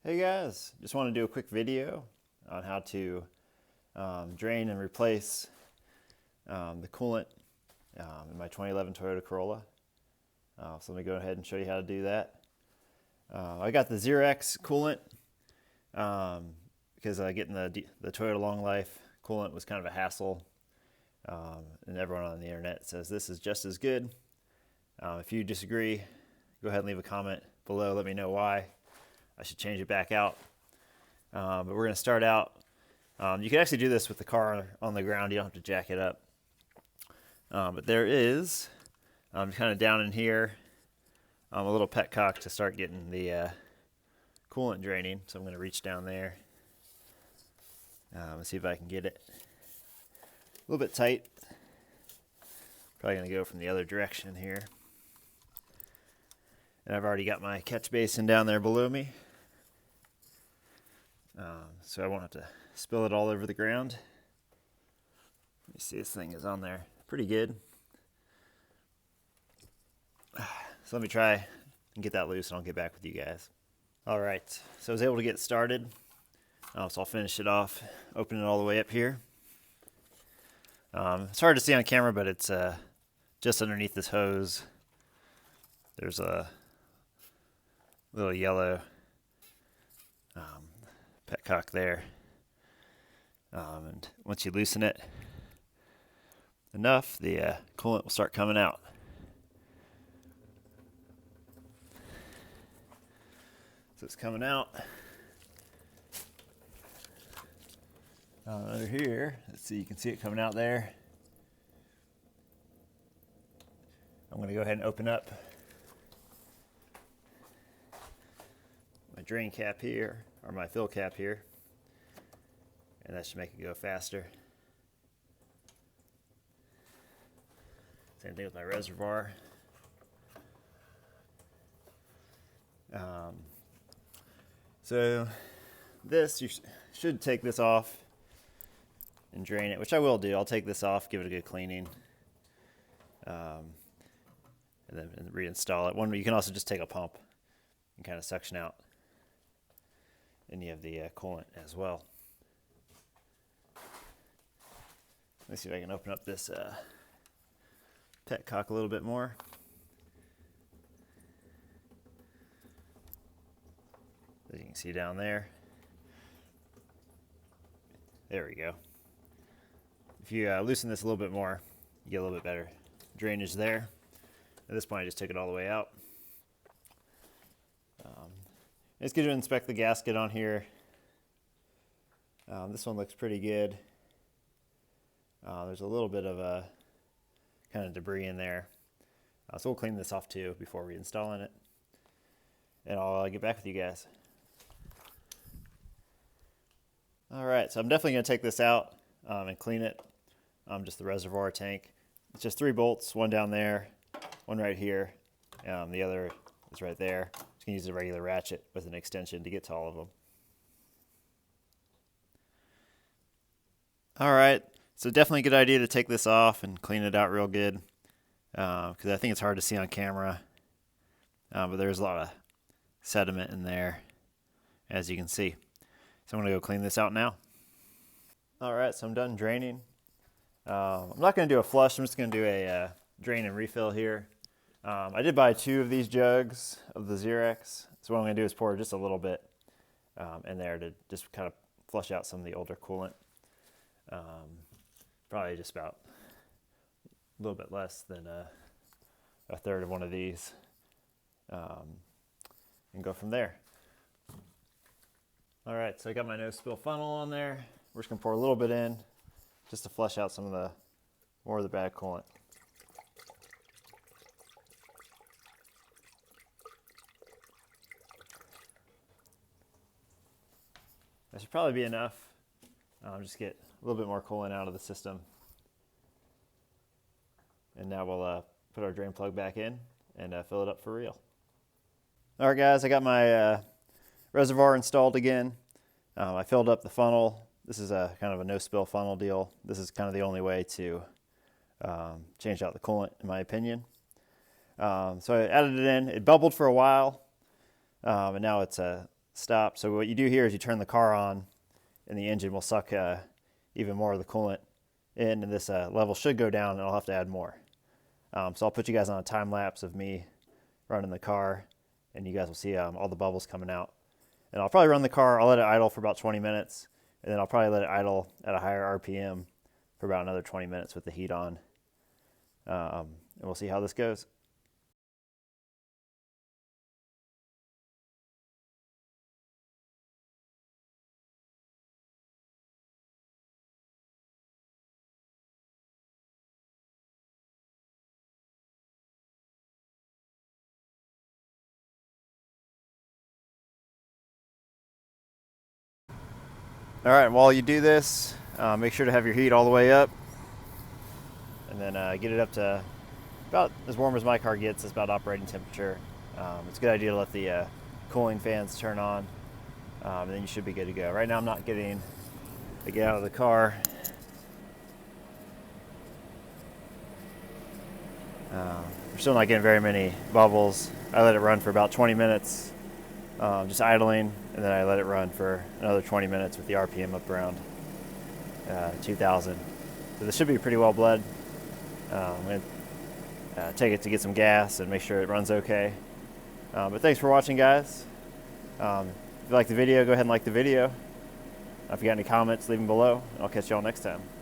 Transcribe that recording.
Hey guys, just want to do a quick video on how to drain and replace the coolant in my 2011 Toyota Corolla. So let me go ahead and show you how to do that. I got the Zerex Coolant because getting the Toyota Long Life coolant was kind of a hassle, and everyone on the internet says this is just as good. If you disagree, go ahead and leave a comment below. Let me know why I should change it back out. But we're going to start out. You can actually do this with the car on the ground. You don't have to jack it up. But there is, kind of down in here, a little petcock to start getting the coolant draining. So I'm going to reach down there and see if I can get it a little bit tight. Probably going to go from the other direction here. And I've already got my catch basin down there below me. So I won't have to spill it all over the ground. Let me see, this thing is on there pretty good. So let me try and get that loose and I'll get back with you guys. All right, so I was able to get started. So I'll finish it off, open it all the way up here. It's hard to see on camera, but it's just underneath this hose. There's a little yellow petcock there, and once you loosen it enough, the coolant will start coming out. So it's coming out. Over here, let's see, you can see it coming out there. I'm going to go ahead and open up my drain cap here, or my fill cap here, and that should make it go faster. Same thing with my reservoir. So this, you should take this off and drain it, which I will do. I'll take this off, give it a good cleaning, and then reinstall it. You can also just take a pump and kind of suction out any of the coolant as well. Let me see if I can open up this petcock a little bit more. As you can see down there. There we go. If you loosen this a little bit more, you get a little bit better drainage there. At this point, I just took it all the way out. It's good to inspect the gasket on here. This one looks pretty good. There's a little bit of a kind of debris in there. So we'll clean this off too before reinstalling it. And I'll get back with you guys. All right, so I'm definitely going to take this out and clean it. Just the reservoir tank. It's just 3 bolts, one down there, one right here. The other is right there. Just going to use a regular ratchet with an extension to get to all of them. All right, so definitely a good idea to take this off and clean it out real good, because I think it's hard to see on camera, but there's a lot of sediment in there, as you can see. So I'm going to go clean this out now. All right, so I'm done draining. I'm not going to do a flush. I'm just going to do a drain and refill here. I did buy 2 of these jugs of the Zerex. So what I'm going to do is pour just a little bit in there to just kind of flush out some of the older coolant. Probably just about a little bit less than a third of one of these, and go from there. All right, so I got my no spill funnel on there. We're just gonna pour a little bit in just to flush out some of the more of the bad coolant. That should probably be enough. Just get a little bit more coolant out of the system. And now we'll put our drain plug back in and fill it up for real. All right, guys, I got my reservoir installed again. I filled up the funnel. This is a kind of a no spill funnel deal. This is kind of the only way to change out the coolant, in my opinion. So I added it in. It bubbled for a while, and now it's stopped. So what you do here is you turn the car on, and the engine will suck even more of the coolant in, and this level should go down, and I'll have to add more. So I'll put you guys on a time lapse of me running the car, and you guys will see all the bubbles coming out. And I'll probably run the car, I'll let it idle for about 20 minutes, and then I'll probably let it idle at a higher RPM for about another 20 minutes with the heat on. And we'll see how this goes. All right, while you do this, make sure to have your heat all the way up, and then get it up to about as warm as my car gets. It's about operating temperature. It's a good idea to let the cooling fans turn on, and then you should be good to go. Right now I'm not getting to get out of the car. We're still not getting very many bubbles. I let it run for about 20 minutes, just idling, and then I let it run for another 20 minutes with the RPM up around 2,000. So this should be pretty well bled. I'm going to take it to get some gas and make sure it runs okay. But thanks for watching, guys. If you like the video, go ahead and like the video. If you got any comments, leave them below, and I'll catch y'all next time.